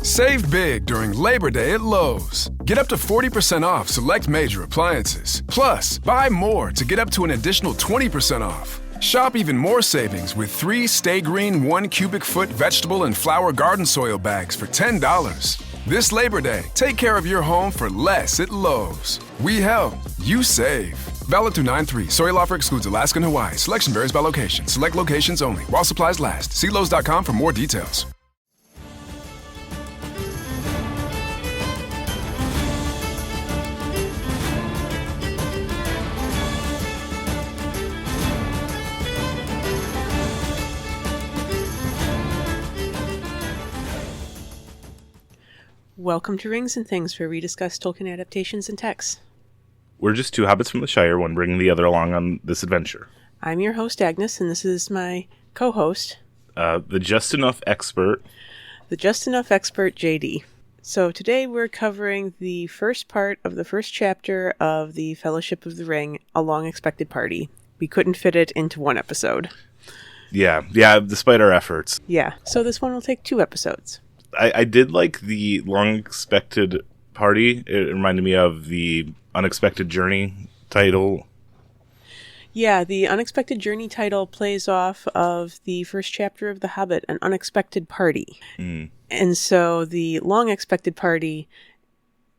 Save big during Labor Day at Lowe's. Get up to 40% off select major appliances. Plus, buy more to get up to an additional 20% off. Shop even more savings with 3 Stay Green 1 cubic foot vegetable and flower garden soil bags for $10. This Labor Day, take care of your home for less at Lowe's. We help, you save. Valid through 9/3. Soil offer excludes Alaska and Hawaii. Selection varies by location. Select locations only. While supplies last. See Lowe's.com for more details. Welcome to Rings and Things, where we discuss Tolkien adaptations and texts. We're just 2 hobbits from the Shire, one bringing the other along on this adventure. I'm your host, Agnes, and this is my co-host, the Just Enough Expert, JD. So today we're covering the first part of the first chapter of the Fellowship of the Ring, A Long Expected Party. We couldn't fit it into one episode. Yeah, despite our efforts. Yeah, so this one will take 2 episodes. I did like the Long Expected Party. It reminded me of the Unexpected Journey title. Yeah, the Unexpected Journey title plays off of the first chapter of The Hobbit, An Unexpected Party. Mm. And so the Long Expected Party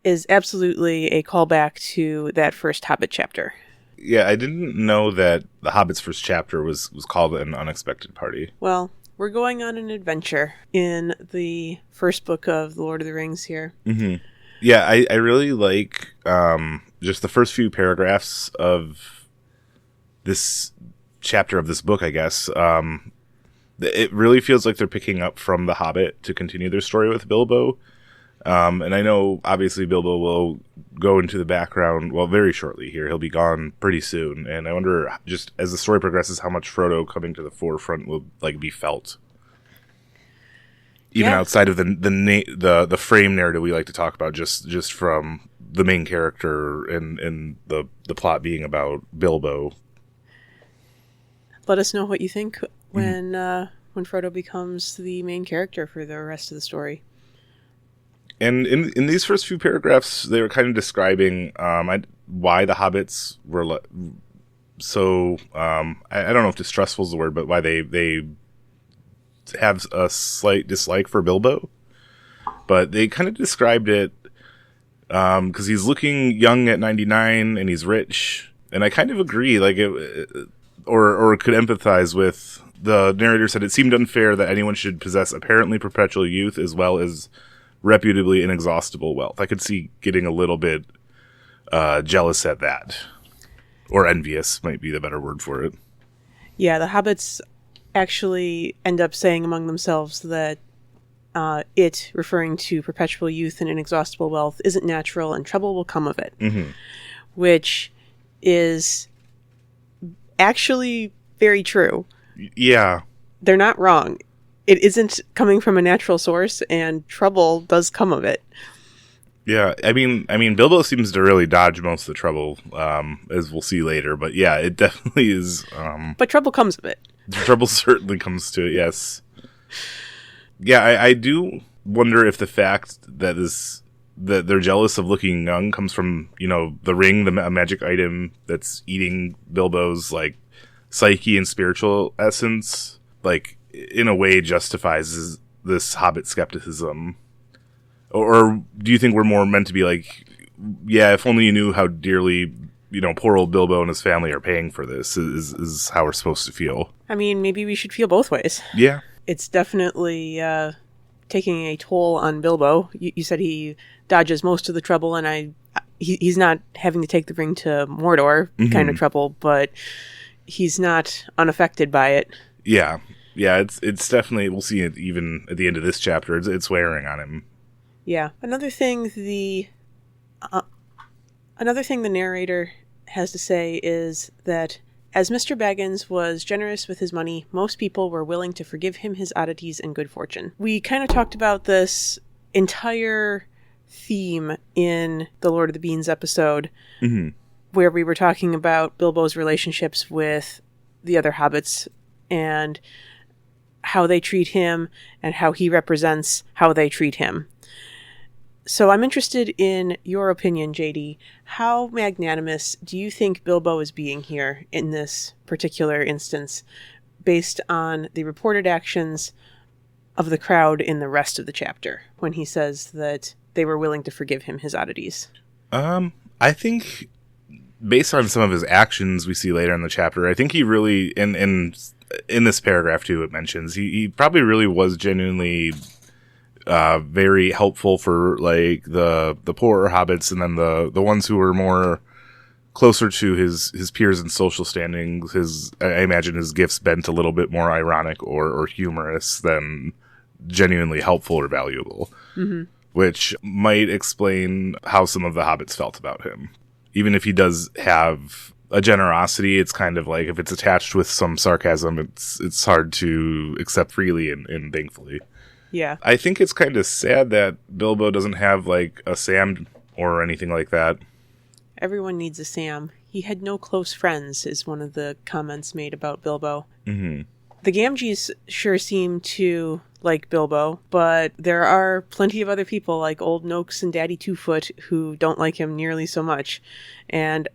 is absolutely a callback to that first Hobbit chapter. Yeah, I didn't know that The Hobbit's first chapter was called An Unexpected Party. Well, we're going on an adventure in the first book of The Lord of the Rings here. Mm-hmm. Yeah, I really like just the first few paragraphs of this chapter of this book, I guess. It really feels like they're picking up from The Hobbit to continue their story with Bilbo. And I know, obviously, Bilbo will go into the background, well, very shortly here. He'll be gone pretty soon. And I wonder, just as the story progresses, how much Frodo coming to the forefront will be felt. Even outside of the frame narrative we like to talk about, just from the main character and the plot being about Bilbo. Let us know what you think when Frodo becomes the main character for the rest of the story. And in these first few paragraphs, they were kind of describing why the hobbits were so, I don't know if distrustful is the word, but why they have a slight dislike for Bilbo. But they kind of described it because he's looking young at 99 and he's rich. And I kind of agree, or could empathize with the narrator said it seemed unfair that anyone should possess apparently perpetual youth as well as reputably inexhaustible wealth. I could see getting a little bit jealous at that. Or envious might be the better word for it. Yeah, the hobbits actually end up saying among themselves that it, referring to perpetual youth and inexhaustible wealth, isn't natural and trouble will come of it. Mm-hmm. Which is actually very true. Yeah. They're not wrong. It isn't coming from a natural source, and trouble does come of it. Yeah, I mean, Bilbo seems to really dodge most of the trouble, as we'll see later. But yeah, it definitely is. But trouble comes of it. Trouble certainly comes to it. Yes. Yeah, I do wonder if the fact that that they're jealous of looking young comes from the ring, a magic item that's eating Bilbo's psyche and spiritual essence, in a way justifies this Hobbit skepticism. Or do you think we're more meant to be yeah, if only you knew how dearly, poor old Bilbo and his family are paying for this is how we're supposed to feel. I mean, maybe we should feel both ways. Yeah. It's definitely taking a toll on Bilbo. You said he dodges most of the trouble, and he's not having to take the ring to Mordor kind of trouble, but he's not unaffected by it. Yeah. Yeah, it's definitely, we'll see it even at the end of this chapter, it's wearing on him. Yeah. Another thing the narrator has to say is that as Mr. Baggins was generous with his money, most people were willing to forgive him his oddities and good fortune. We kind of talked about this entire theme in the Lord of the Beans episode, where we were talking about Bilbo's relationships with the other hobbits and how they treat him and how he represents how they treat him. So I'm interested in your opinion, JD. How magnanimous do you think Bilbo is being here in this particular instance, based on the reported actions of the crowd in the rest of the chapter, when he says that they were willing to forgive him his oddities? I think, based on some of his actions we see later in the chapter, I think he really, in this paragraph too, it mentions, he probably really was genuinely very helpful for, like, the poorer hobbits, and then the ones who were more closer to his peers in social standings. I imagine his gifts bent a little bit more ironic or humorous than genuinely helpful or valuable, which might explain how some of the hobbits felt about him. Even if he does have a generosity, it's kind of like, if it's attached with some sarcasm, it's hard to accept freely and thankfully. Yeah. I think it's kind of sad that Bilbo doesn't have, like, a Sam or anything like that. Everyone needs a Sam. He had no close friends, is one of the comments made about Bilbo. Mm-hmm. The Gamgees sure seem to like Bilbo, but there are plenty of other people like Old Noakes and Daddy Two-Foot who don't like him nearly so much. And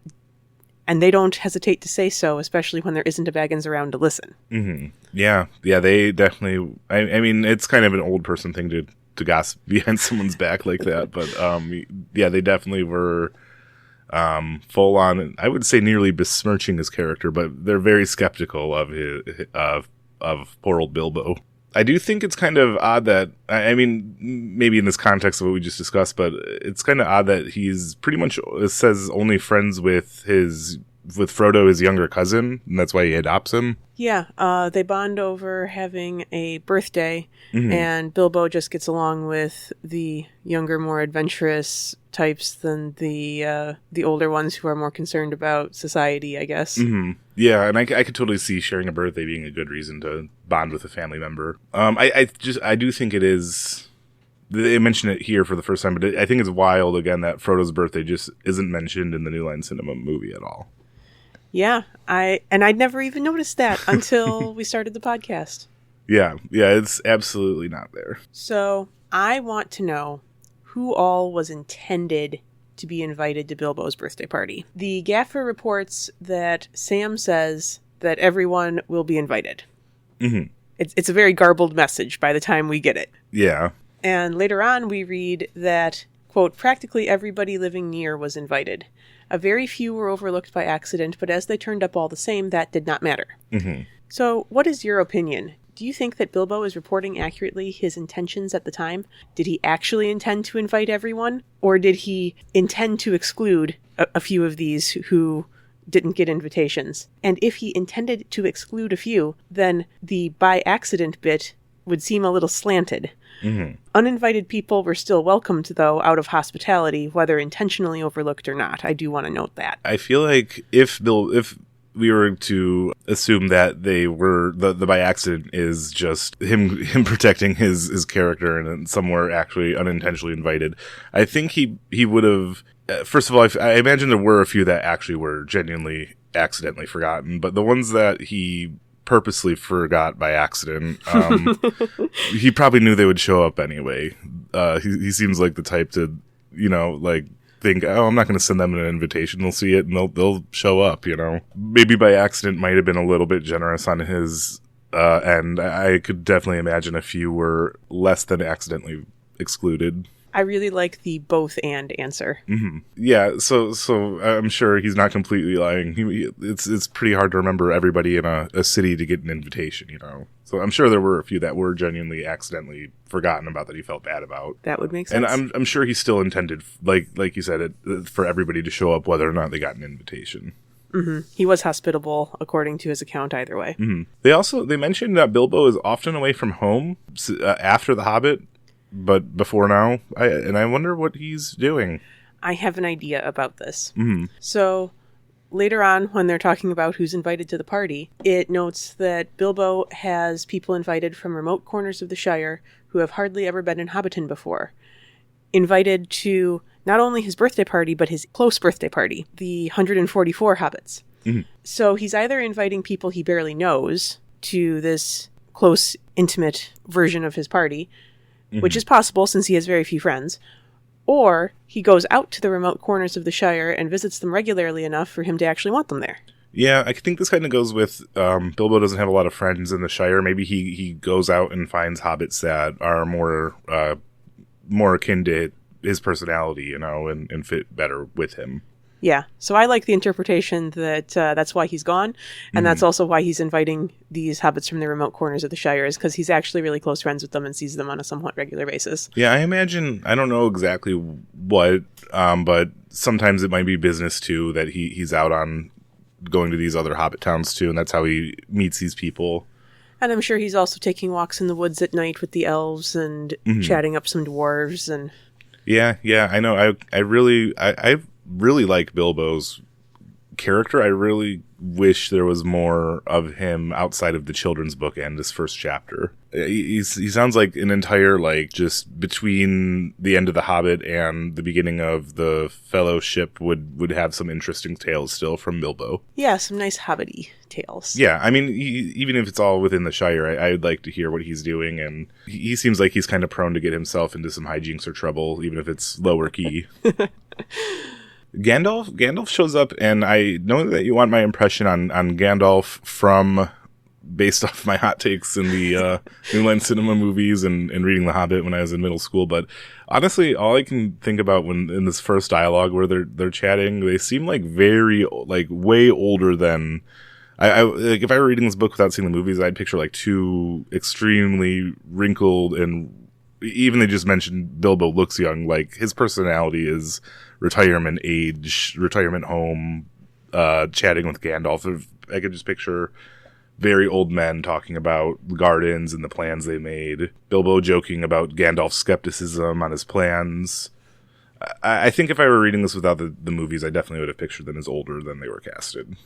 they don't hesitate to say so, especially when there isn't a Baggins around to listen. Mm-hmm. Yeah, they definitely... I mean, it's kind of an old person thing to gossip behind someone's back like that, but yeah, they definitely were full on, I would say nearly besmirching his character, but they're very skeptical of of poor old Bilbo. I do think it's kind of odd that, I mean, maybe in this context of what we just discussed, but it's kind of odd that he's pretty much, it says, only friends with Frodo, his younger cousin, and that's why he adopts him. Yeah, they bond over having a birthday, and Bilbo just gets along with the younger, more adventurous types than the older ones who are more concerned about society, I guess. Mm-hmm. Yeah, and I could totally see sharing a birthday being a good reason to bond with a family member. I do think it is... They mention it here for the first time, but I think it's wild, again, that Frodo's birthday just isn't mentioned in the New Line Cinema movie at all. Yeah, I'd never even noticed that until we started the podcast. Yeah, it's absolutely not there. So I want to know who all was intended to be invited to Bilbo's birthday party. The gaffer reports that Sam says that everyone will be invited. Mm-hmm. It's a very garbled message by the time we get it. Yeah. And later on we read that, quote, practically everybody living near was invited. A very few were overlooked by accident, but as they turned up all the same, that did not matter. Mm-hmm. So what is your opinion? Do you think that Bilbo is reporting accurately his intentions at the time? Did he actually intend to invite everyone? Or did he intend to exclude a few of these who didn't get invitations? And if he intended to exclude a few, then the by accident bit would seem a little slanted. Mm-hmm. Uninvited people were still welcomed, though, out of hospitality, whether intentionally overlooked or not. I do want to note that. I feel like if we were to assume that they were the by accident is just him protecting his character and some were actually unintentionally invited, I think he would have. First of all, I imagine there were a few that actually were genuinely accidentally forgotten, but the ones that he purposely forgot by accident, he probably knew they would show up anyway. He seems like the type to, like, think, oh, I'm not going to send them an invitation. They'll see it and they'll show up, Maybe by accident might have been a little bit generous on his end. I could definitely imagine a few were less than accidentally excluded. I really like the both and answer. Mm-hmm. Yeah, so I'm sure he's not completely lying. It's pretty hard to remember everybody in a city to get an invitation, So I'm sure there were a few that were genuinely accidentally forgotten about that he felt bad about. That would make sense. And I'm sure he still intended, like you said, for everybody to show up whether or not they got an invitation. Mm-hmm. He was hospitable, according to his account, either way. Mm-hmm. They mentioned that Bilbo is often away from home after The Hobbit, but before now, I wonder what he's doing. I have an idea about this. Mm-hmm. So later on, when they're talking about who's invited to the party, it notes that Bilbo has people invited from remote corners of the Shire who have hardly ever been in Hobbiton before. Invited to not only his birthday party, but his close birthday party, the 144 Hobbits. Mm-hmm. So he's either inviting people he barely knows to this close, intimate version of his party, which is possible since he has very few friends, or he goes out to the remote corners of the Shire and visits them regularly enough for him to actually want them there. Yeah, I think this kind of goes with Bilbo doesn't have a lot of friends in the Shire. Maybe he goes out and finds hobbits that are more akin to his personality, and fit better with him. Yeah, so I like the interpretation that that's why he's gone, and that's also why he's inviting these hobbits from the remote corners of the Shire, is because he's actually really close friends with them and sees them on a somewhat regular basis. Yeah, I imagine, I don't know exactly what, but sometimes it might be business too, that he's out on going to these other hobbit towns too, and that's how he meets these people. And I'm sure he's also taking walks in the woods at night with the elves and chatting up some dwarves and... Yeah, I know. I really like Bilbo's character. I really wish there was more of him outside of the children's book and this first chapter. He sounds like an entire, just between the end of The Hobbit and the beginning of the Fellowship would have some interesting tales still from Bilbo. Yeah, some nice hobbity tales. Yeah, I mean, even if it's all within the Shire, I'd like to hear what he's doing, and he seems like he's kind of prone to get himself into some hijinks or trouble, even if it's lower key. Gandalf shows up, and I know that you want my impression on Gandalf based off my hot takes in the New Line Cinema movies and reading The Hobbit when I was in middle school. But honestly, all I can think about when in this first dialogue where they're chatting, they seem like way older than if I were reading this book without seeing the movies, I'd picture two extremely wrinkled, and even they just mentioned Bilbo looks young. His personality is retirement home, chatting with Gandalf. I could just picture very old men talking about the gardens and the plans they made. Bilbo joking about Gandalf's skepticism on his plans. I think if I were reading this without the movies, I definitely would have pictured them as older than they were casted.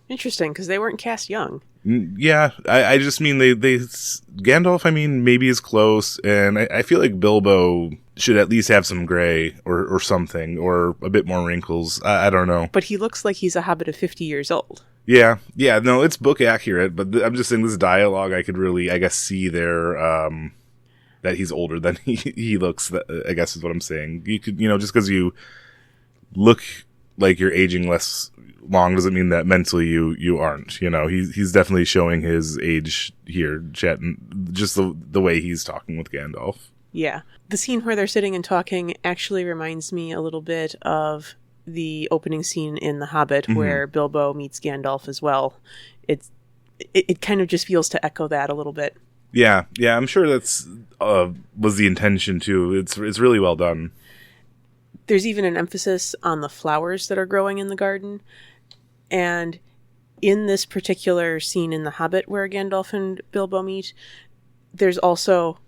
Interesting, because they weren't cast young. Yeah, I just mean they Gandalf, maybe is close, and I feel like Bilbo should at least have some gray or something, or a bit more wrinkles. I don't know. But he looks like he's a hobbit of 50 years old. Yeah, no, it's book accurate, but I'm just saying this dialogue, I could really, I guess, see there that he's older than he looks, I guess is what I'm saying. You could, just because you look like you're aging less long doesn't mean that mentally you aren't. He's definitely showing his age here, chatting, just the way he's talking with Gandalf. Yeah. The scene where they're sitting and talking actually reminds me a little bit of the opening scene in The Hobbit where Bilbo meets Gandalf as well. It kind of just feels to echo that a little bit. Yeah, I'm sure that's was the intention too. It's really well done. There's even an emphasis on the flowers that are growing in the garden. And in this particular scene in The Hobbit where Gandalf and Bilbo meet, there's also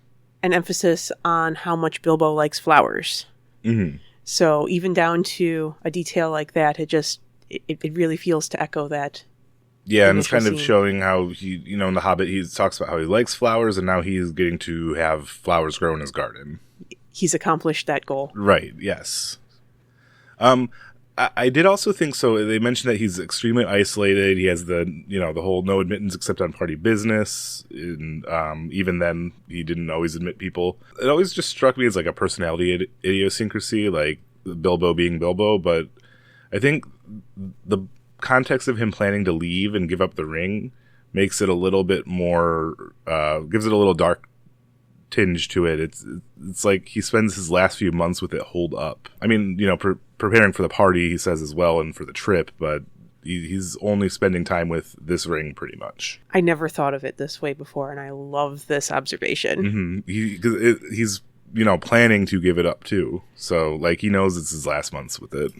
an emphasis on how much Bilbo likes flowers. Mm-hmm. So even down to a detail like that, it really feels to echo that. Yeah, and it's kind of showing how he, in The Hobbit, he talks about how he likes flowers, and now he's getting to have flowers grow in his garden. He's accomplished that goal. Right, yes. I did also think so. They mentioned that he's extremely isolated. He has the whole no admittance except on party business. And even then, he didn't always admit people. It always just struck me as a personality idiosyncrasy, like Bilbo being Bilbo. But I think the context of him planning to leave and give up the ring makes it a little bit more, gives it a little dark tinge to it. It's like he spends his last few months with it holed up. Preparing for the party, he says as well, and for the trip, but he's only spending time with this ring pretty much. I never thought of it this way before, and I love this observation. Mm-hmm. He's planning to give it up too, so he knows it's his last months with it.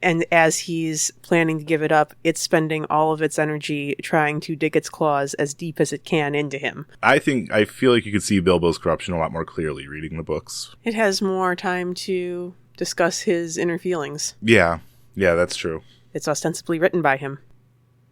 And as he's planning to give it up, it's spending all of its energy trying to dig its claws as deep as it can into him. I feel like you could see Bilbo's corruption a lot more clearly reading the books. It has more time to discuss his inner feelings. Yeah, that's true. It's ostensibly written by him.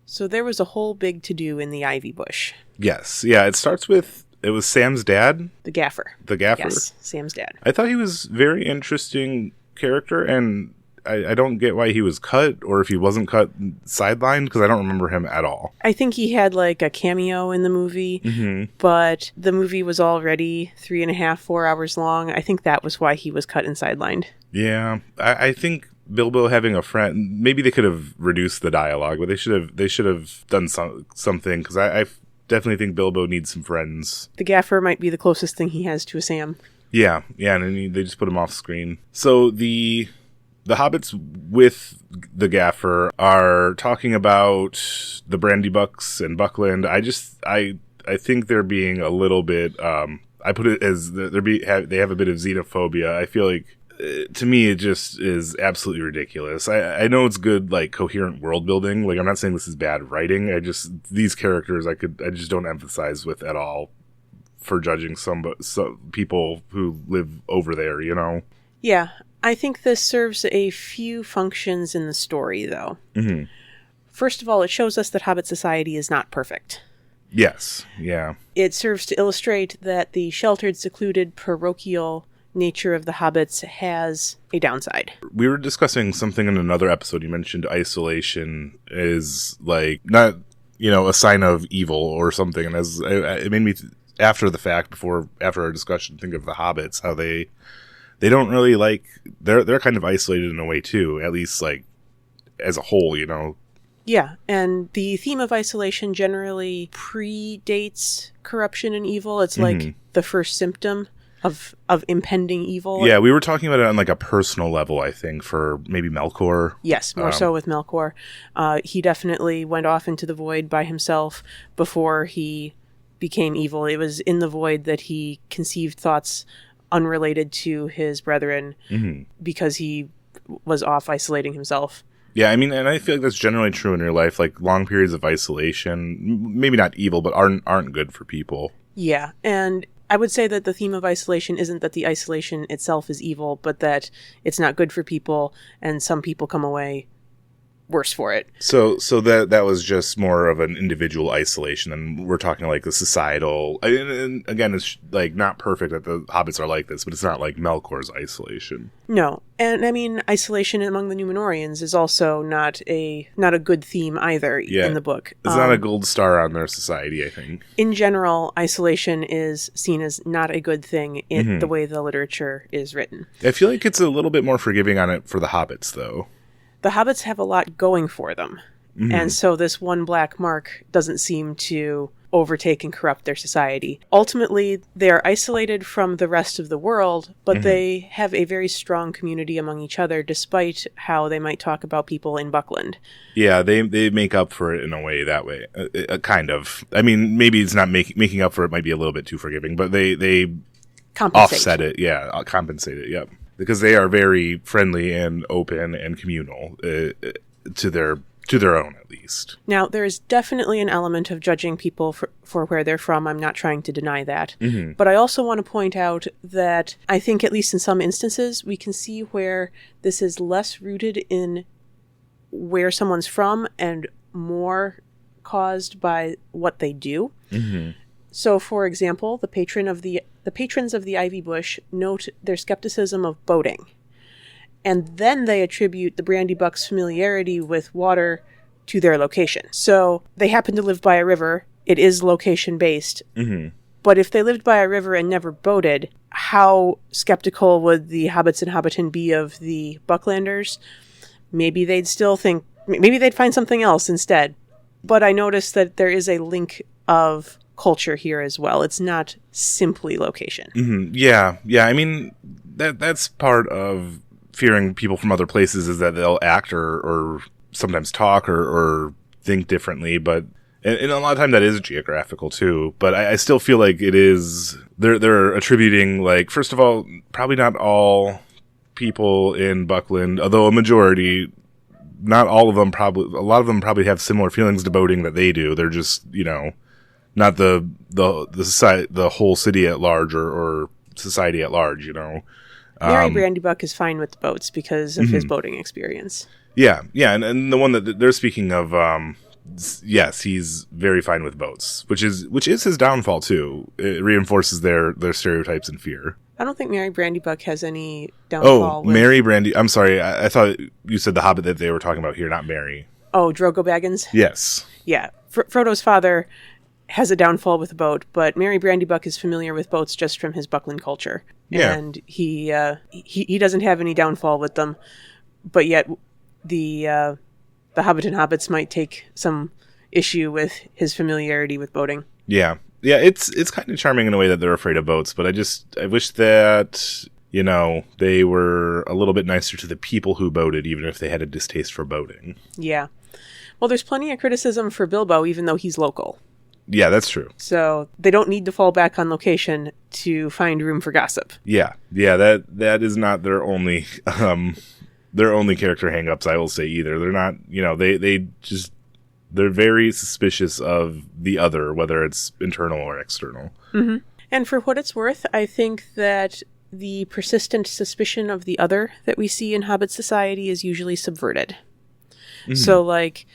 So there was a whole big to-do in the ivy bush. Yes, yeah, it starts with, it was Sam's dad? The gaffer. The gaffer? Yes, Sam's dad. I thought he was very interesting character, and I don't get why he was cut, or if he wasn't cut, sidelined, because I don't remember him at all. I think he had like a cameo in the movie, but the movie was already 3.5, 4 hours long. I think that was why he was cut and sidelined. Yeah, I think Bilbo having a friend, maybe they could have reduced the dialogue, but they should have done something, because I definitely think Bilbo needs some friends. The gaffer might be the closest thing he has to a Sam. Yeah, and then they just put him off screen. So the hobbits with the gaffer are talking about the Brandybucks and Buckland. I think they're being a little bit. I put it as they have a bit of xenophobia. I feel like to me it just is absolutely ridiculous. I know it's good, like, coherent world building. Like, I'm not saying this is bad writing. These characters I just don't emphasize with at all for judging some people who live over there. Yeah. I think this serves a few functions in the story, though. Mm-hmm. First of all, it shows us that Hobbit society is not perfect. Yes, yeah. It serves to illustrate that the sheltered, secluded, parochial nature of the Hobbits has a downside. We were discussing something in another episode. You mentioned isolation is, like, not, a sign of evil or something. And it made me, after the fact, after our discussion, think of the Hobbits, how they don't really, like, they're kind of isolated in a way too, at least, like, as a whole, Yeah, and the theme of isolation generally predates corruption and evil. It's like the first symptom of impending evil. Yeah, we were talking about it on, like, a personal level, I think, for maybe Melkor. Yes, more so with Melkor. He definitely went off into the void by himself before he became evil. It was in the void that he conceived thoughts unrelated to his brethren because he was off isolating himself. Yeah, I mean, and I feel like that's generally true in your life. Like, long periods of isolation, maybe not evil, but aren't good for people. Yeah, and I would say that the theme of isolation isn't that the isolation itself is evil, but that it's not good for people, and some people come away worse for it. So that was just more of an individual isolation, and we're talking like the societal. And again, it's like not perfect that the Hobbits are like this, but it's not like Melkor's isolation. No, and I mean isolation among the Númenóreans is also not a good theme either in the book. It's not a gold star on their society, I think. In general, isolation is seen as not a good thing in the way the literature is written. I feel like it's a little bit more forgiving on it for the Hobbits, though. The Hobbits have a lot going for them, and so this one black mark doesn't seem to overtake and corrupt their society. Ultimately, they are isolated from the rest of the world, but they have a very strong community among each other, despite how they might talk about people in Buckland. Yeah, they make up for it in a way that way, kind of. I mean, maybe it's not making up for it, might be a little bit too forgiving, but they offset it, compensate it, yep. Because they are very friendly and open and communal to their own, at least. Now, there is definitely an element of judging people for where they're from. I'm not trying to deny that. But I also want to point out that I think, at least in some instances, we can see where this is less rooted in where someone's from and more caused by what they do. So, for example, the patrons of the Ivy Bush note their skepticism of boating. And then they attribute the Brandybucks' familiarity with water to their location. So they happen to live by a river. It is location-based. But if they lived by a river and never boated, how skeptical would the Hobbits and Hobbiton be of the Bucklanders? Maybe they'd find something else instead. But I noticed that there is a link of culture here as well. It's not simply location. Yeah. I mean, that's part of fearing people from other places, is that they'll act or sometimes talk or think differently. But and a lot of time that is geographical too. But I still feel like it is. They're attributing, like, first of all, probably not all people in Buckland, although a majority. Not all of them a lot of them probably have similar feelings to boating that they do. They're just, not the society, the whole city at large or society at large, Mary Brandybuck is fine with the boats because of his boating experience. Yeah, and the one that they're speaking of, yes, he's very fine with boats, which is his downfall too. It reinforces their stereotypes and fear. I don't think Mary Brandybuck has any downfall. Mary Brandy. I'm sorry. I thought you said the Hobbit that they were talking about here, not Mary. Oh, Drogo Baggins? Yes. Yeah. Frodo's father has a downfall with a boat, but Mary Brandybuck is familiar with boats just from his Buckland culture. Yeah. And he doesn't have any downfall with them, but yet the Hobbiton Hobbits might take some issue with his familiarity with boating. Yeah. Yeah, it's kind of charming in a way that they're afraid of boats, but I wish that, they were a little bit nicer to the people who boated, even if they had a distaste for boating. Yeah. Well, there's plenty of criticism for Bilbo, even though he's local. Yeah, that's true. So they don't need to fall back on location to find room for gossip. Yeah. Yeah, that is not their only character hang-ups, I will say, either. They're not, they're very suspicious of the other, whether it's internal or external. Mm-hmm. And for what it's worth, I think that the persistent suspicion of the other that we see in Hobbit society is usually subverted. Mm-hmm. So, like,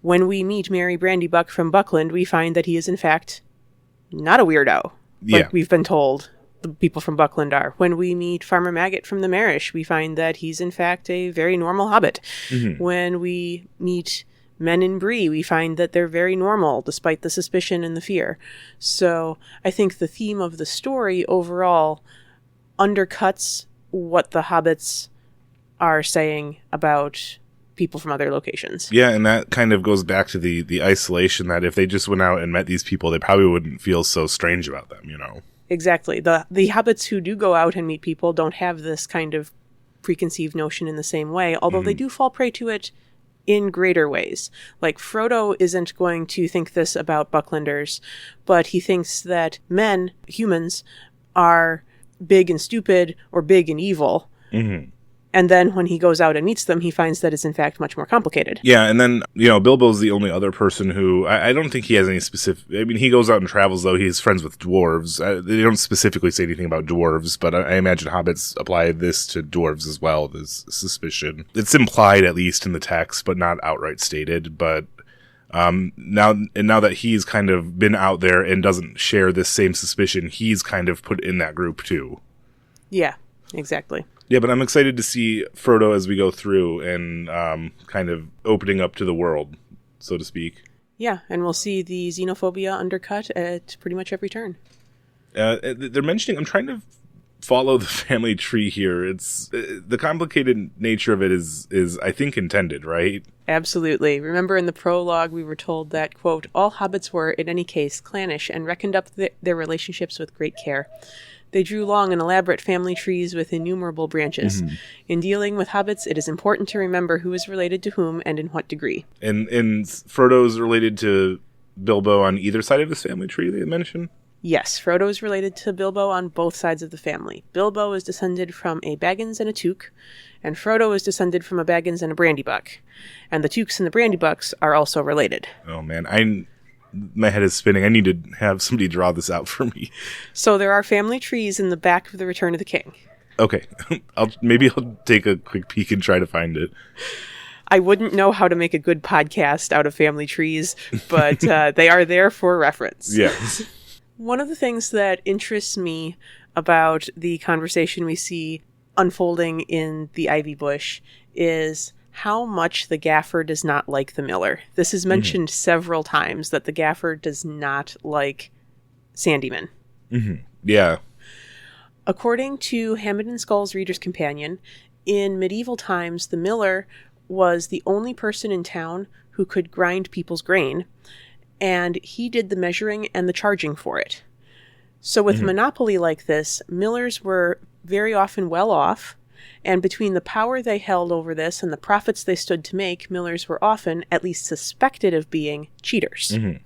when we meet Mary Brandybuck from Buckland, we find that he is, in fact, not a weirdo. Like we've been told the people from Buckland are. When we meet Farmer Maggot from the Marish, we find that he's, in fact, a very normal hobbit. Mm-hmm. When we meet Men in Bree, we find that they're very normal, despite the suspicion and the fear. So I think the theme of the story overall undercuts what the hobbits are saying about people from other locations. Yeah, and that kind of goes back to the isolation that if they just went out and met these people, they probably wouldn't feel so strange about them, Exactly. The hobbits who do go out and meet people don't have this kind of preconceived notion in the same way, although they do fall prey to it in greater ways. Like, Frodo isn't going to think this about Bucklanders, but he thinks that humans, are big and stupid or big and evil. Mm-hmm. And then when he goes out and meets them, he finds that it's in fact much more complicated. Yeah, and then, Bilbo's the only other person who, I don't think he has any specific, he goes out and travels, though. He's friends with dwarves. They don't specifically say anything about dwarves, but I imagine hobbits apply this to dwarves as well, this suspicion. It's implied, at least, in the text, but not outright stated. But now that he's kind of been out there and doesn't share this same suspicion, he's kind of put in that group, too. Yeah, exactly. Yeah, but I'm excited to see Frodo as we go through and kind of opening up to the world, so to speak. Yeah, and we'll see the xenophobia undercut at pretty much every turn. They're mentioning, I'm trying to follow the family tree here. It's the complicated nature of it is I think intended, right? Absolutely. Remember in the prologue we were told that, quote, all hobbits were, in any case, clannish and reckoned up their relationships with great care. They drew long and elaborate family trees with innumerable branches. Mm-hmm. In dealing with hobbits, it is important to remember who is related to whom and in what degree. And Frodo's related to Bilbo on either side of this family tree they mentioned? Yes, Frodo is related to Bilbo on both sides of the family. Bilbo is descended from a Baggins and a Took, and Frodo is descended from a Baggins and a Brandybuck. And the Tooks and the Brandybucks are also related. Oh, man. My head is spinning. I need to have somebody draw this out for me. So there are family trees in the back of The Return of the King. Okay. Maybe I'll take a quick peek and try to find it. I wouldn't know how to make a good podcast out of family trees, but they are there for reference. Yes. One of the things that interests me about the conversation we see unfolding in the ivy bush is how much the gaffer does not like the miller. This is mentioned several times, that the gaffer does not like Sandyman. Mm-hmm. Yeah. According to Hammond and Skull's Reader's Companion, in medieval times, the miller was the only person in town who could grind people's grain, and he did the measuring and the charging for it. So with a monopoly like this, millers were very often well off, and between the power they held over this and the profits they stood to make, millers were often, at least suspected of being, cheaters. Mm-hmm.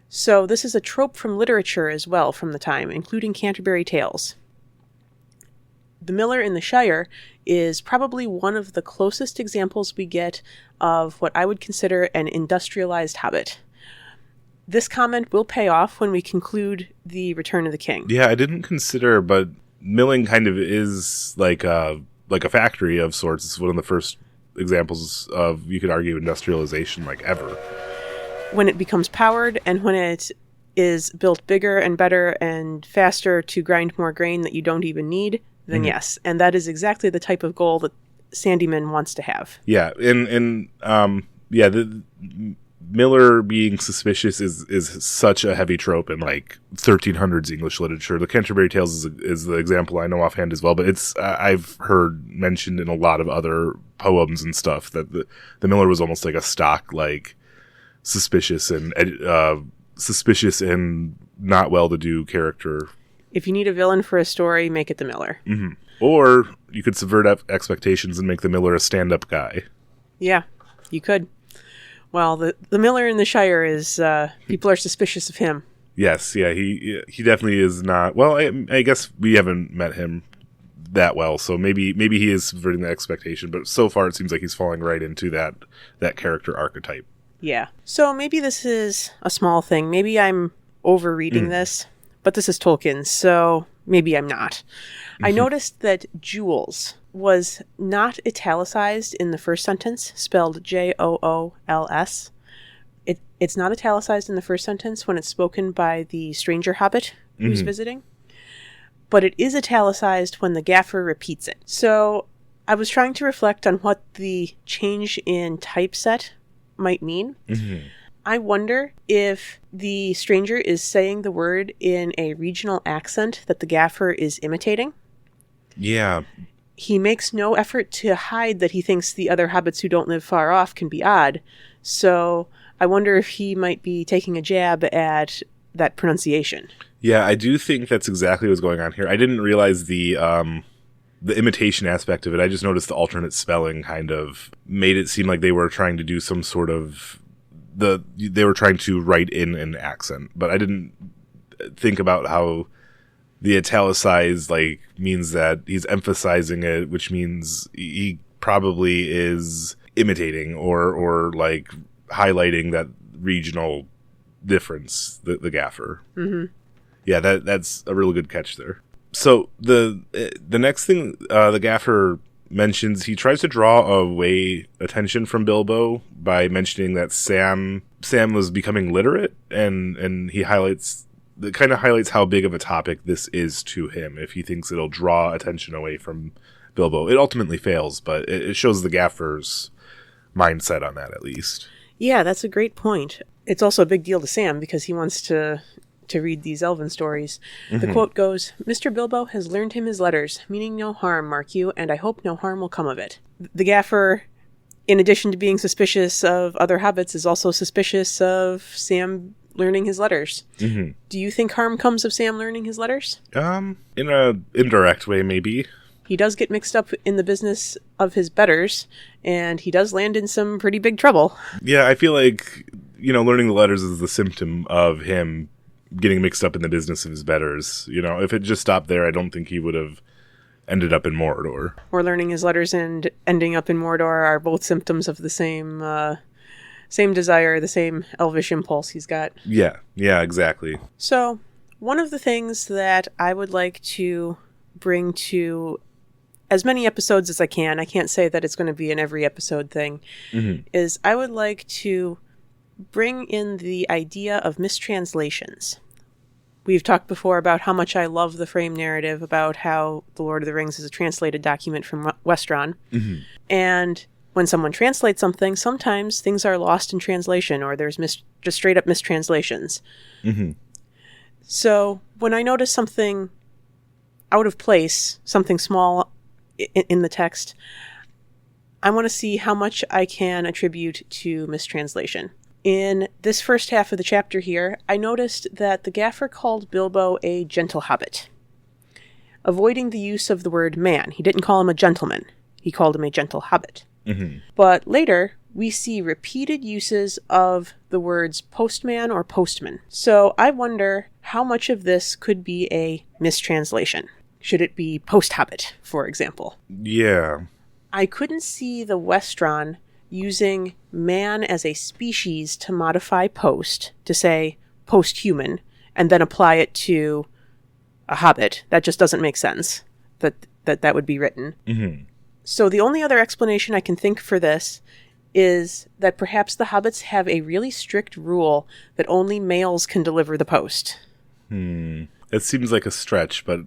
So this is a trope from literature as well from the time, including Canterbury Tales. The miller in the Shire is probably one of the closest examples we get of what I would consider an industrialized hobbit. This comment will pay off when we conclude The Return of the King. Yeah, I didn't consider, but milling kind of is like a factory of sorts. It's one of the first examples of, you could argue, industrialization ever. When it becomes powered and when it is built bigger and better and faster to grind more grain that you don't even need, then yes. And that is exactly the type of goal that Sandyman wants to have. Yeah, the Miller being suspicious is such a heavy trope in like 1300s English literature. The Canterbury Tales is the example I know offhand as well, but it's I've heard mentioned in a lot of other poems and stuff that the Miller was almost like a stock, like suspicious and not well-to-do character. If you need a villain for a story, make it the Miller. Mm-hmm. Or you could subvert expectations and make the Miller a stand-up guy. Yeah, you could. Well, the Miller in the Shire is, people are suspicious of him. Yes, yeah, he definitely is not. Well, I guess we haven't met him that well, so maybe he is subverting the expectation, but so far it seems like he's falling right into that character archetype. Yeah. So maybe this is a small thing. Maybe I'm overreading this, but this is Tolkien, so maybe I'm not. I noticed that Jules was not italicized in the first sentence, spelled Jools. It's not italicized in the first sentence when it's spoken by the stranger hobbit who's visiting, but it is italicized when the gaffer repeats it. So I was trying to reflect on what the change in typeset might mean. I wonder if the stranger is saying the word in a regional accent that the gaffer is imitating. Yeah. He makes no effort to hide that he thinks the other hobbits who don't live far off can be odd. So I wonder if he might be taking a jab at that pronunciation. Yeah, I do think that's exactly what's going on here. I didn't realize the imitation aspect of it. I just noticed the alternate spelling kind of made it seem like they were trying to do some sort of they were trying to write in an accent, but I didn't think about how the italicized like means that he's emphasizing it, which means he probably is imitating or like highlighting that regional difference, the gaffer. Mm-hmm. Yeah, that's a really good catch there. So the next thing the gaffer mentions, he tries to draw away attention from Bilbo by mentioning that Sam was becoming literate, and he highlights how big of a topic this is to him if he thinks it'll draw attention away from Bilbo. It ultimately fails, but it shows the gaffer's mindset on that at least. Yeah, that's a great point. It's also a big deal to Sam because he wants to read these elven stories. The quote goes, "Mr. Bilbo has learned him his letters, meaning no harm, mark you, and I hope no harm will come of it." The gaffer, in addition to being suspicious of other hobbits, is also suspicious of Sam learning his letters. Do you think harm comes of Sam learning his letters? In a indirect way, maybe. He does get mixed up in the business of his betters, and he does land in some pretty big trouble. Yeah, I feel like, learning the letters is the symptom of him getting mixed up in the business of his betters. If it just stopped there, I don't think he would have ended up in Mordor. Or learning his letters and ending up in Mordor are both symptoms of the same desire, the same elvish impulse he's got. Yeah, exactly. So, one of the things that I would like to bring to as many episodes as I can't say that it's going to be an every episode thing, is I would like to bring in the idea of mistranslations. We've talked before about how much I love the frame narrative, about how The Lord of the Rings is a translated document from Westron. And when someone translates something, sometimes things are lost in translation, or there's just straight up mistranslations. So when I notice something out of place, something small in the text, I want to see how much I can attribute to mistranslation. In this first half of the chapter here, I noticed that the gaffer called Bilbo a gentle hobbit, avoiding the use of the word man. He didn't call him a gentleman. He called him a gentle hobbit. But later, we see repeated uses of the words postman or postman. So I wonder how much of this could be a mistranslation. Should it be post-hobbit, for example? Yeah. I couldn't see the Westron using man as a species to modify post, to say post-human, and then apply it to a hobbit. That just doesn't make sense, that would be written. So the only other explanation I can think for this is that perhaps the hobbits have a really strict rule that only males can deliver the post. It seems like a stretch, but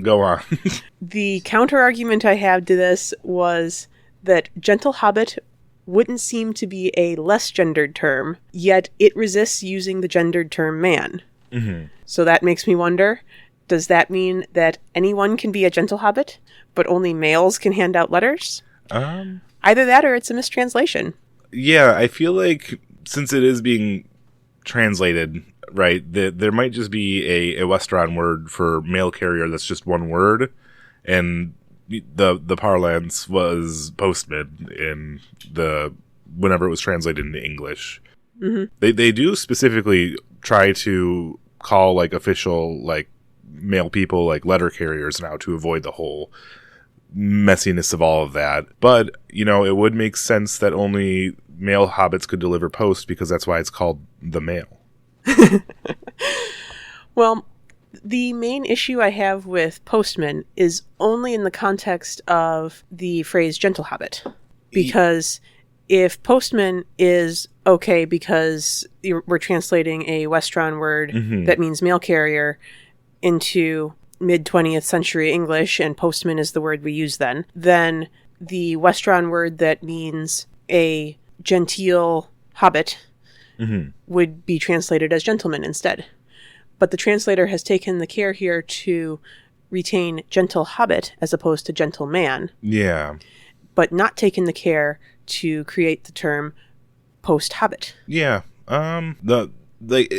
go on. The counter-argument I had to this was that gentle hobbit wouldn't seem to be a less gendered term, yet it resists using the gendered term man. So that makes me wonder, does that mean that anyone can be a gentle hobbit, but only males can hand out letters? Either that or it's a mistranslation. Yeah, I feel like since it is being translated, right, there might just be a Westron word for mail carrier that's just one word, and the parlance was postman in whenever it was translated into English. They do specifically try to call like official like male people like letter carriers now to avoid the whole messiness of all of that. But, you know, it would make sense that only male hobbits could deliver post because that's why it's called the mail. Well, the main issue I have with postman is only in the context of the phrase gentle hobbit. Because if postman is okay because we're translating a Westron word that means mail carrier into mid-20th century English, and postman is the word we use then the Westron word that means a genteel hobbit would be translated as gentleman instead. But the translator has taken the care here to retain gentle hobbit as opposed to gentle man. Yeah. But not taken the care to create the term post hobbit. Yeah.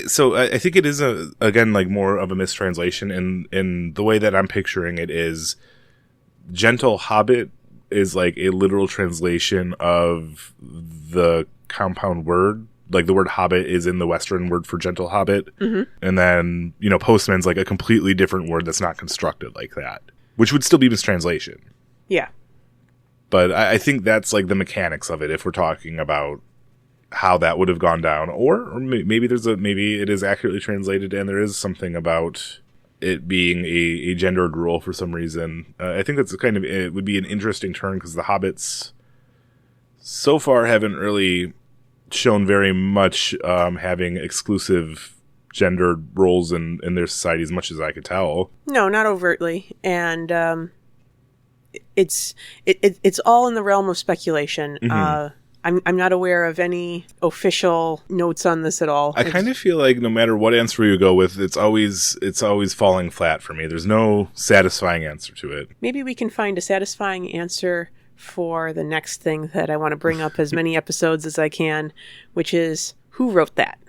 So I think it is again like more of a mistranslation, in the way that I'm picturing it is gentle hobbit is like a literal translation of the compound word. Like the word hobbit is in the Western word for gentle hobbit. And then, you know, postman's like a completely different word that's not constructed like that, which would still be mistranslation. Yeah. But I think that's like the mechanics of it if we're talking about how that would have gone down, or maybe maybe it is accurately translated and there is something about it being a gendered rule for some reason. I think that's it would be an interesting turn because the hobbits so far haven't really shown very much having exclusive gendered roles in their society as much as I could tell. No, not overtly, and it's all in the realm of speculation. I'm not aware of any official notes on this at all. I kind of feel like no matter what answer you go with, it's always falling flat for me. There's no satisfying answer to it. Maybe we can find a satisfying answer for the next thing that I want to bring up as many episodes as I can, which is who wrote that?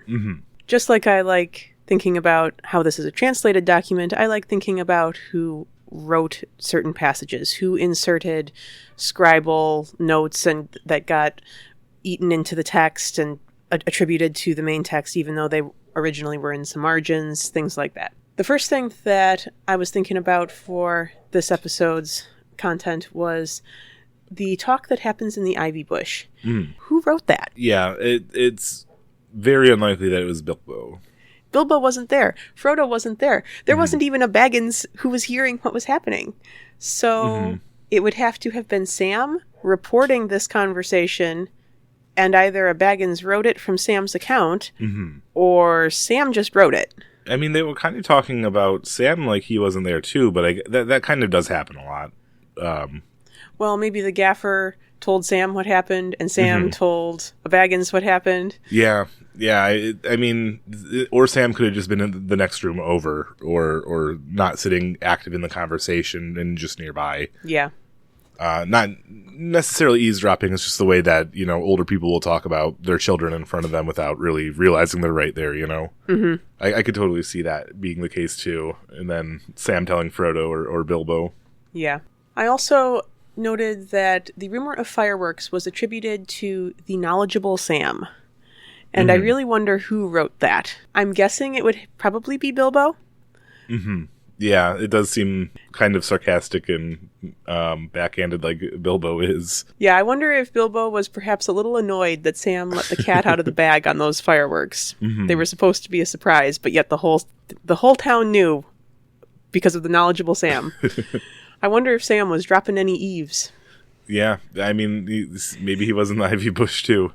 Just like I like thinking about how this is a translated document, I like thinking about who wrote certain passages, who inserted scribal notes and that got eaten into the text and attributed to the main text, even though they originally were in some margins, things like that. The first thing that I was thinking about for this episode's content was the talk that happens in the ivy bush. Who wrote that? Yeah, it's very unlikely that it was Bilbo. Bilbo wasn't there. Frodo wasn't there. There wasn't even a Baggins who was hearing what was happening. So it would have to have been Sam reporting this conversation, and either a Baggins wrote it from Sam's account, or Sam just wrote it. I mean, they were kind of talking about Sam like he wasn't there too, but that kind of does happen a lot. Well, maybe the gaffer told Sam what happened, and Sam told a Baggins what happened. Yeah. I mean, or Sam could have just been in the next room over, or not sitting active in the conversation and just nearby. Yeah. Not necessarily eavesdropping. It's just the way that, you know, older people will talk about their children in front of them without really realizing they're right there, you know? I could totally see that being the case too. And then Sam telling Frodo or Bilbo. Yeah. I also noted that the rumor of fireworks was attributed to the knowledgeable Sam. And I really wonder who wrote that. I'm guessing it would probably be Bilbo. Yeah, it does seem kind of sarcastic and backhanded like Bilbo is. Yeah, I wonder if Bilbo was perhaps a little annoyed that Sam let the cat out of the bag on those fireworks. They were supposed to be a surprise, but yet the whole town knew because of the knowledgeable Sam. I wonder if Sam was dropping any eaves. Yeah, I mean, maybe he was in the Ivy Bush, too.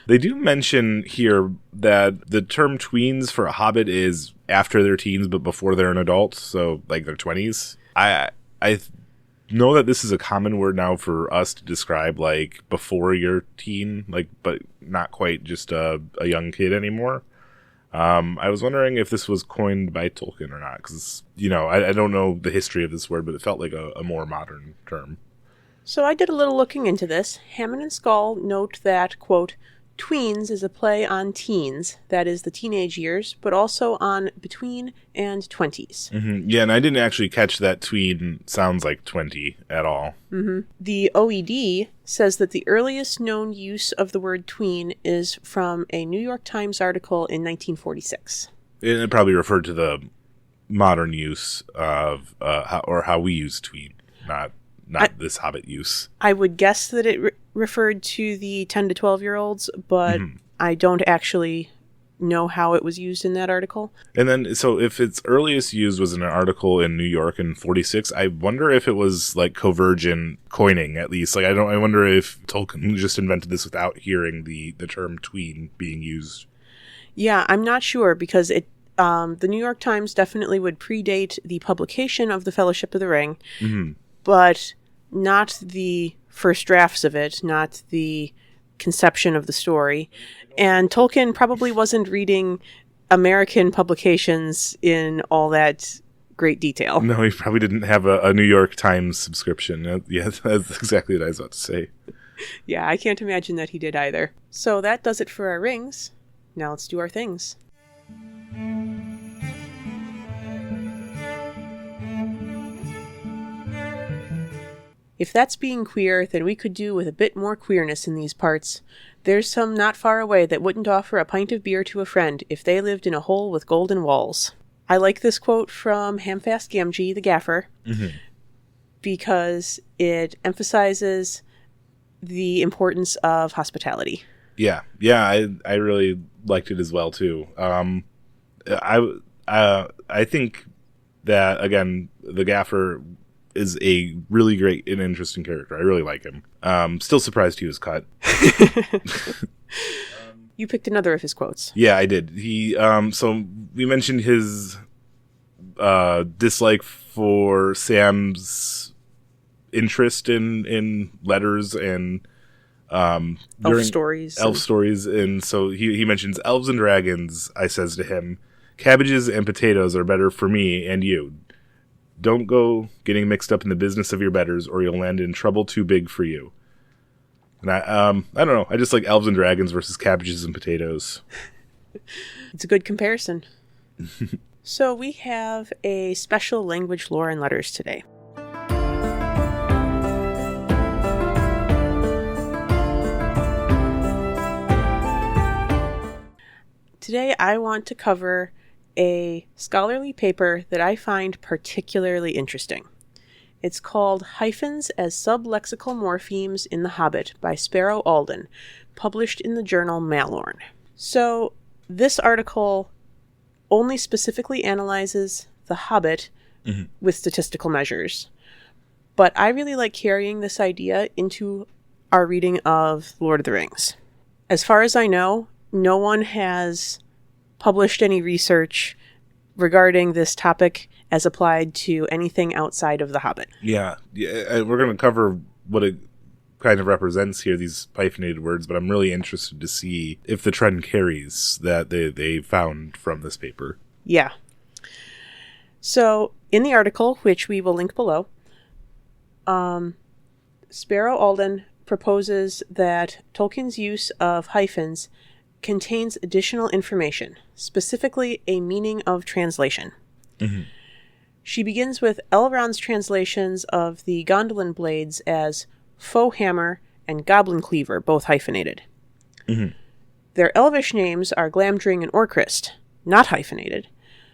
They do mention here that the term tweens for a hobbit is after their teens, but before they're an adult, so, like, their 20s. I know that this is a common word now for us to describe, like, before your teen, like, but not quite just a young kid anymore. I was wondering if this was coined by Tolkien or not, because, I don't know the history of this word, but it felt like a more modern term. So I did a little looking into this. Hammond and Scull note that, quote, tweens is a play on teens, that is the teenage years, but also on between and 20s. Mm-hmm. Yeah, and I didn't actually catch that tween sounds like 20 at all. Mm-hmm. The OED says that the earliest known use of the word tween is from a New York Times article in 1946. It probably referred to the modern use of how we use tween, not this Hobbit use. I would guess that it referred to the 10 to 12-year-olds, but I don't actually know how it was used in that article. And then, so if its earliest use was in an article in New York in 46, I wonder if it was like Convergent coining, at least. Like, I wonder if Tolkien just invented this without hearing the term tween being used. Yeah, I'm not sure, because the New York Times definitely would predate the publication of the Fellowship of the Ring, but not the first drafts of it, not the conception of the story. And Tolkien probably wasn't reading American publications in all that great detail. No, he probably didn't have a New York Times subscription. Yeah, that's exactly what I was about to say. Yeah, I can't imagine that he did either. So that does it for our rings. Now let's do our things. If that's being queer, then we could do with a bit more queerness in these parts. There's some not far away that wouldn't offer a pint of beer to a friend if they lived in a hole with golden walls. I like this quote from Hamfast Gamgee, the gaffer, because it emphasizes the importance of hospitality. Yeah, I really liked it as well too. I think that, again, the gaffer is a really great and interesting character. I really like him. Still surprised he was cut. You picked another of his quotes. Yeah, I did. He so we mentioned his dislike for Sam's interest in letters and elf stories, and so he mentions elves and dragons. I says to him, cabbages and potatoes are better for me and you. Don't go getting mixed up in the business of your betters, or you'll land in trouble too big for you. And I don't know. I just like elves and dragons versus cabbages and potatoes. It's a good comparison. So we have a special language, lore, and letters today. Today I want to cover a scholarly paper that I find particularly interesting. It's called Hyphens as Sublexical Morphemes in the Hobbit by Sparrow Alden, published in the journal Malorn. So this article only specifically analyzes the Hobbit with statistical measures. But I really like carrying this idea into our reading of Lord of the Rings. As far as I know, no one has published any research regarding this topic as applied to anything outside of The Hobbit. Yeah, we're going to cover what it kind of represents here, these hyphenated words, but I'm really interested to see if the trend carries that they found from this paper. Yeah. So, in the article, which we will link below, Sparrow Alden proposes that Tolkien's use of hyphens contains additional information, specifically a meaning of translation. She begins with Elrond's translations of the Gondolin blades as foe hammer and goblin cleaver, both hyphenated. Their elvish names are Glamdring and Orcrist, not hyphenated,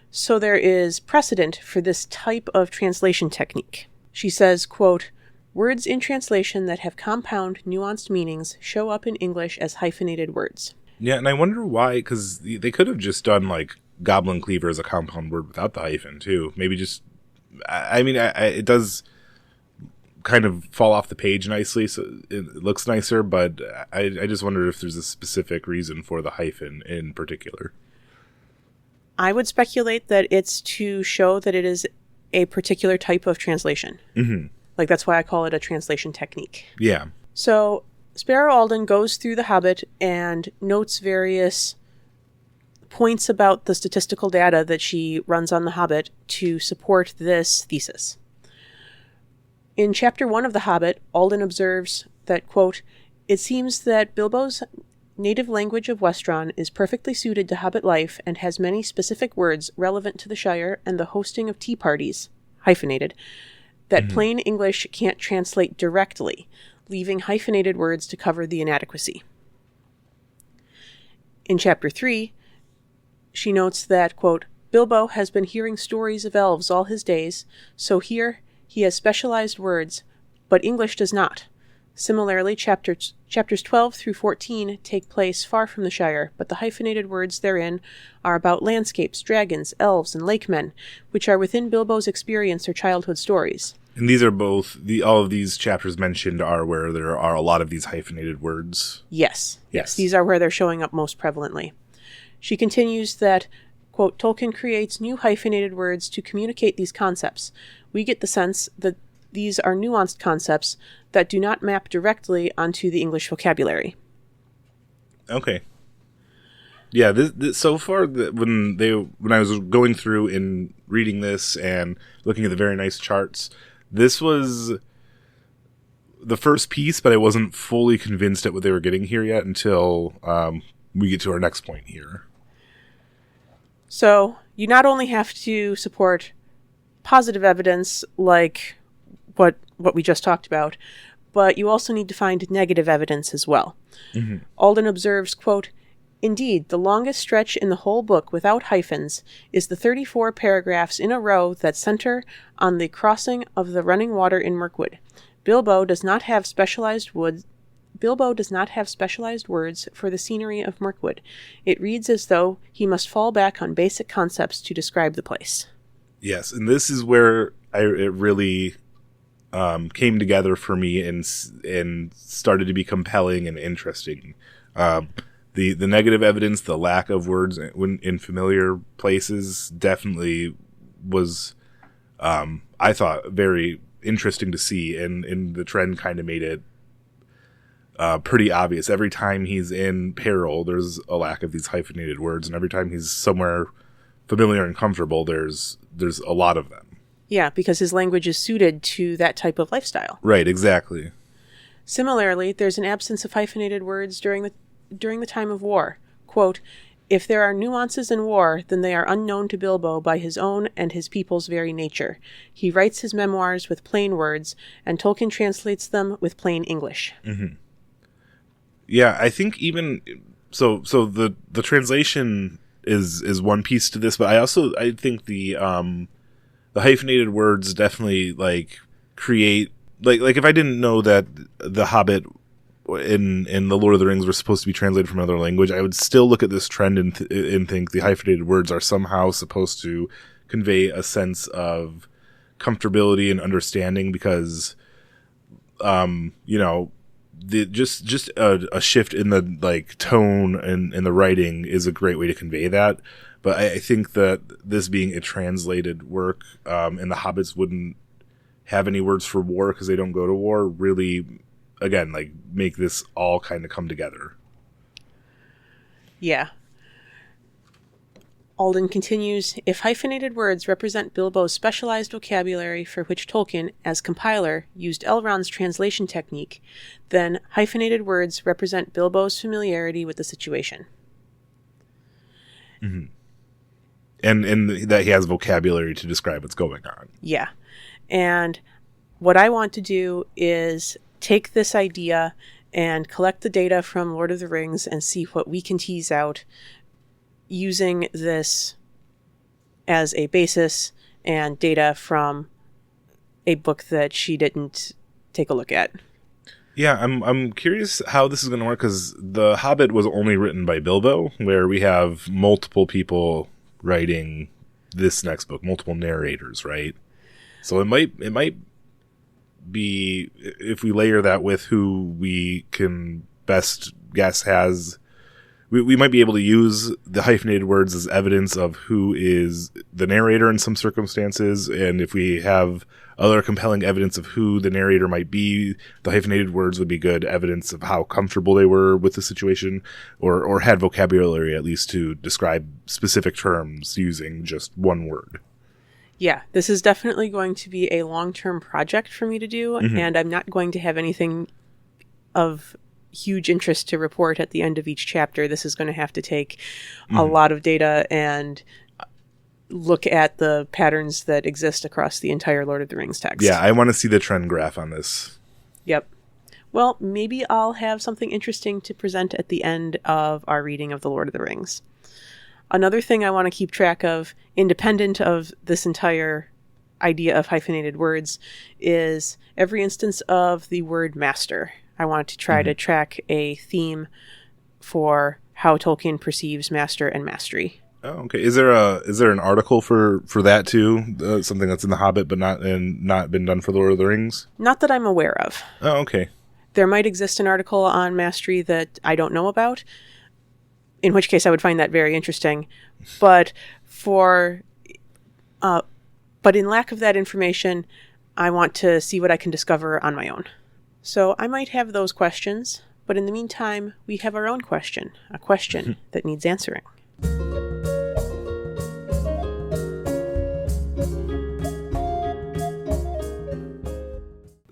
so there is precedent for this type of translation technique. She says, quote, words in translation that have compound, nuanced meanings show up in English as hyphenated words. Yeah, and I wonder why, because they could have just done, like, goblin cleaver as a compound word without the hyphen, too. Maybe just... it does kind of fall off the page nicely, so it looks nicer, but I just wonder if there's a specific reason for the hyphen in particular. I would speculate that it's to show that it is a particular type of translation. Mm-hmm. Like, that's why I call it a translation technique. Yeah. So Sparrow Alden goes through The Hobbit and notes various points about the statistical data that she runs on The Hobbit to support this thesis. In Chapter 1 of The Hobbit, Alden observes that, quote, "It seems that Bilbo's native language of Westron is perfectly suited to Hobbit life and has many specific words relevant to the Shire and the hosting of tea parties, hyphenated, that plain English can't translate directly, leaving hyphenated words to cover the inadequacy." In Chapter 3, she notes that, quote, "Bilbo has been hearing stories of elves all his days, so here he has specialized words, but English does not. Similarly, chapters 12 through 14 take place far from the Shire, but the hyphenated words therein are about landscapes, dragons, elves, and lakemen, which are within Bilbo's experience or childhood stories." And these are both, all of these chapters mentioned are where there are a lot of these hyphenated words. Yes. These are where they're showing up most prevalently. She continues that, quote, "Tolkien creates new hyphenated words to communicate these concepts. We get the sense that these are nuanced concepts that do not map directly onto the English vocabulary." Okay. Yeah, this so far, when I was going through and reading this and looking at the very nice charts, this was the first piece, but I wasn't fully convinced at what they were getting here yet until we get to our next point here. So you not only have to support positive evidence like what we just talked about, but you also need to find negative evidence as well. Mm-hmm. Alden observes, quote, "Indeed, the longest stretch in the whole book without hyphens is the 34 paragraphs in a row that center on the crossing of the running water in Mirkwood. Bilbo does not have specialized words for the scenery of Mirkwood. It reads as though he must fall back on basic concepts to describe the place." Yes, and this is where it really came together for me and started to be compelling and interesting. The negative evidence, the lack of words in familiar places, definitely was, I thought, very interesting to see, and the trend kind of made it pretty obvious. Every time he's in peril, there's a lack of these hyphenated words, and every time he's somewhere familiar and comfortable, there's a lot of them. Yeah, because his language is suited to that type of lifestyle. Right, exactly. Similarly, there's an absence of hyphenated words during the time of war. Quote, "If there are nuances in war, then they are unknown to Bilbo by his own and his people's very nature. He writes his memoirs with plain words, and Tolkien translates them with plain English." Mm-hmm. Yeah, I think even so the translation is one piece to this, but I think the hyphenated words definitely create like if I didn't know that the Hobbit in the Lord of the Rings were supposed to be translated from another language, I would still look at this trend and think the hyphenated words are somehow supposed to convey a sense of comfortability and understanding, because just a shift in the tone and the writing is a great way to convey that. But I think that this being a translated work, and the Hobbits wouldn't have any words for war because they don't go to war, really, again, make this all kind of come together. Yeah. Alden continues, "If hyphenated words represent Bilbo's specialized vocabulary for which Tolkien, as compiler, used Elrond's translation technique, then hyphenated words represent Bilbo's familiarity with the situation." Mm-hmm. And that he has vocabulary to describe what's going on. Yeah. And what I want to do is take this idea and collect the data from Lord of the Rings and see what we can tease out using this as a basis and data from a book that she didn't take a look at. Yeah, I'm curious how this is going to work, because The Hobbit was only written by Bilbo, where we have multiple people writing this next book, multiple narrators, right? So it might be, if we layer that with who we can best guess has, we might be able to use the hyphenated words as evidence of who is the narrator in some circumstances. And if we have other compelling evidence of who the narrator might be, the hyphenated words would be good evidence of how comfortable they were with the situation, or had vocabulary at least to describe specific terms using just one word. Yeah, this is definitely going to be a long-term project for me to do, and I'm not going to have anything of huge interest to report at the end of each chapter. This is going to have to take a lot of data and look at the patterns that exist across the entire Lord of the Rings text. Yeah, I want to see the trend graph on this. Yep. Well, maybe I'll have something interesting to present at the end of our reading of the Lord of the Rings. Another thing I want to keep track of, independent of this entire idea of hyphenated words, is every instance of the word master. I want to try to track a theme for how Tolkien perceives master and mastery. Oh, okay. Is there an article for that too? Something that's in The Hobbit, but not been done for the Lord of the Rings? Not that I'm aware of. Oh, okay. There might exist an article on mastery that I don't know about, in which case I would find that very interesting. But in lack of that information, I want to see what I can discover on my own. So I might have those questions, but in the meantime, we have our own question, a question that needs answering.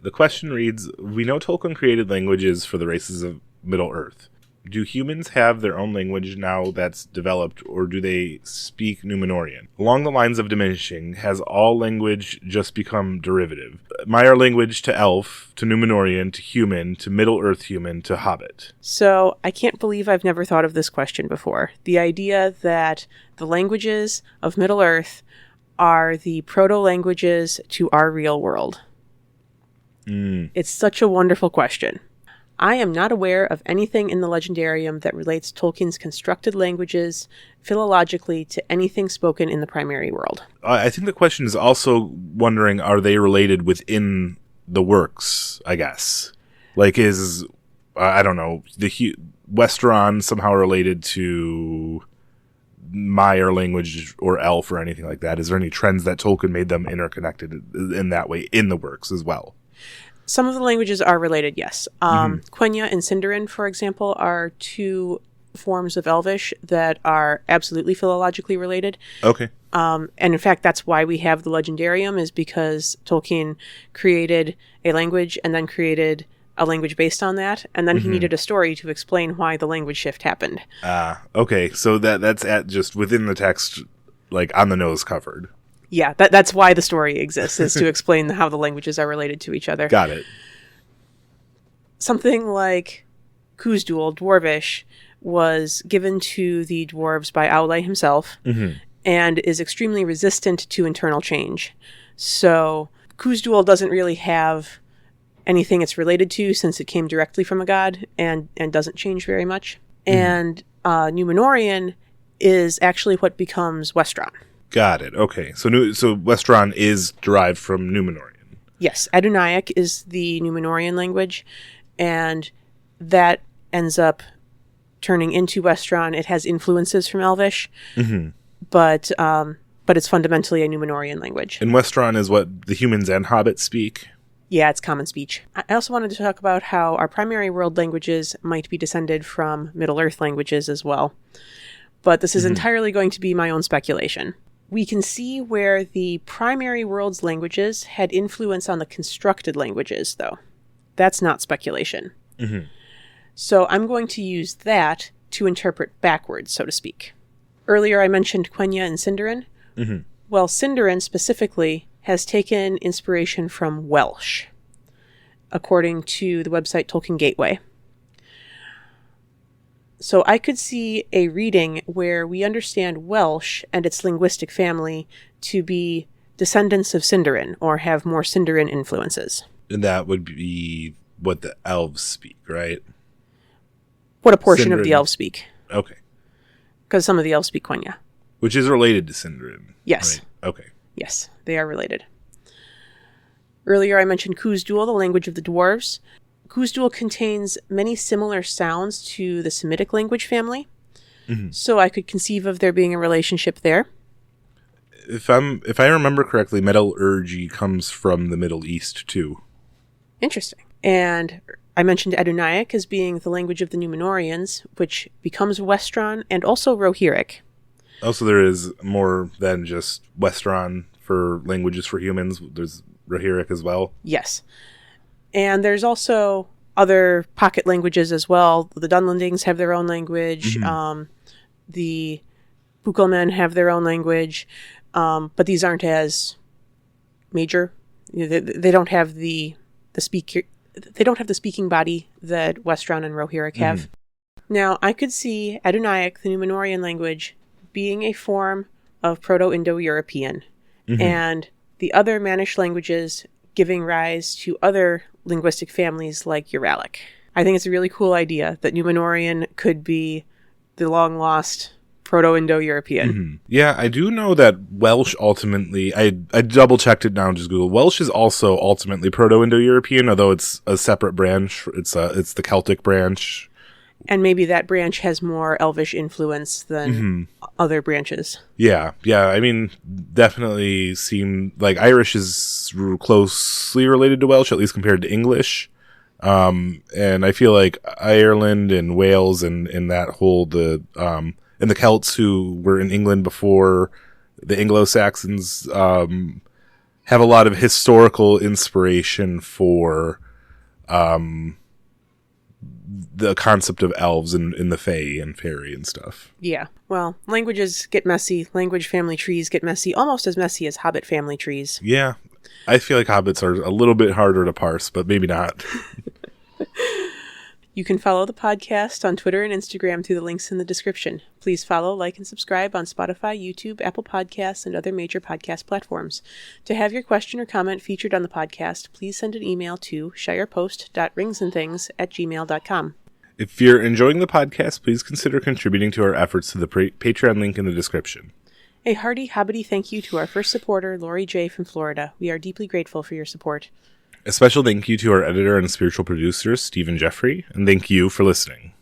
The question reads, we know Tolkien created languages for the races of Middle-earth. Do humans have their own language now that's developed, or do they speak Númenórean? Along the lines of diminishing, has all language just become derivative? Maiar language to Elf, to Númenórean, to human, to Middle-earth human, to Hobbit. So I can't believe I've never thought of this question before. The idea that the languages of Middle-earth are the proto-languages to our real world. It's such a wonderful question. I am not aware of anything in the Legendarium that relates Tolkien's constructed languages philologically to anything spoken in the primary world. I think the question is also wondering, are they related within the works, I guess? Like, is, I don't know, the Westeron somehow related to Maiar language or Elf or anything like that? Is there any trends that Tolkien made them interconnected in that way in the works as well? Some of the languages are related, yes. Quenya and Sindarin, for example, are two forms of Elvish that are absolutely philologically related. Okay. And in fact, that's why we have the Legendarium, is because Tolkien created a language and then created a language based on that, and then he needed a story to explain why the language shift happened. Okay. So that's at just within the text, like on the nose covered. Yeah, that's why the story exists, is to explain how the languages are related to each other. Got it. Something like Khuzdual, Dwarvish, was given to the dwarves by Aule himself, and is extremely resistant to internal change. So Khuzdual doesn't really have anything it's related to, since it came directly from a god, and doesn't change very much. And Númenórean is actually what becomes Westron. Got it. Okay. So Westron is derived from Númenórean. Yes. Adunaic is the Númenórean language, and that ends up turning into Westron. It has influences from Elvish, but it's fundamentally a Númenórean language. And Westron is what the humans and hobbits speak? Yeah, it's common speech. I also wanted to talk about how our primary world languages might be descended from Middle-earth languages as well. But this is entirely going to be my own speculation. We can see where the primary world's languages had influence on the constructed languages, though. That's not speculation. So I'm going to use that to interpret backwards, so to speak. Earlier I mentioned Quenya and Sindarin. Well, Sindarin specifically has taken inspiration from Welsh, according to the website Tolkien Gateway. So I could see a reading where we understand Welsh and its linguistic family to be descendants of Sindarin, or have more Sindarin influences. And that would be what the elves speak, right? What a portion of the elves speak. Okay. Because some of the elves speak Quenya. Which is related to Sindarin. Yes. Right? Okay. Yes, they are related. Earlier I mentioned Khuzdul, the language of the dwarves. Khuzdul contains many similar sounds to the Semitic language family, so I could conceive of there being a relationship there. If I remember correctly, metallurgy comes from the Middle East too. Interesting. And I mentioned Adunaic as being the language of the Númenóreans, which becomes Westron and also Rohirric. Also, there is more than just Westron for languages for humans. There's Rohirric as well. Yes. And there's also other pocket languages as well. The Dunlendings have their own language. The Bukelmen have their own language. But these aren't as major. They don't have the speaker. They don't have the speaking body that Westron and Rohirric have. Now, I could see Adunaic, the Númenórean language, being a form of Proto-Indo-European, and the other Mannish languages giving rise to other linguistic families like Uralic. I think it's a really cool idea that Númenórean could be the long-lost Proto-Indo-European. Yeah, I do know that Welsh ultimately, I double-checked it now, just Google. Welsh is also ultimately Proto-Indo-European, although it's a separate branch. It's the Celtic branch. And maybe that branch has more Elvish influence than other branches. Yeah. I mean, definitely seem like Irish is closely related to Welsh, at least compared to English. And I feel like Ireland and Wales and that whole and the Celts who were in England before the Anglo-Saxons have a lot of historical inspiration for the concept of elves in the Fae and fairy and stuff. Yeah. Well, languages get messy. Language family trees get messy, almost as messy as Hobbit family trees. Yeah. I feel like hobbits are a little bit harder to parse, but maybe not. You can follow the podcast on Twitter and Instagram through the links in the description. Please follow, like, and subscribe on Spotify, YouTube, Apple Podcasts, and other major podcast platforms. To have your question or comment featured on the podcast, please send an email to shirepost.ringsandthings@gmail.com. If you're enjoying the podcast, please consider contributing to our efforts to the Patreon link in the description. A hearty hobbity thank you to our first supporter, Lori J. from Florida. We are deeply grateful for your support. A special thank you to our editor and spiritual producers, Steve and Jeffrey, and thank you for listening.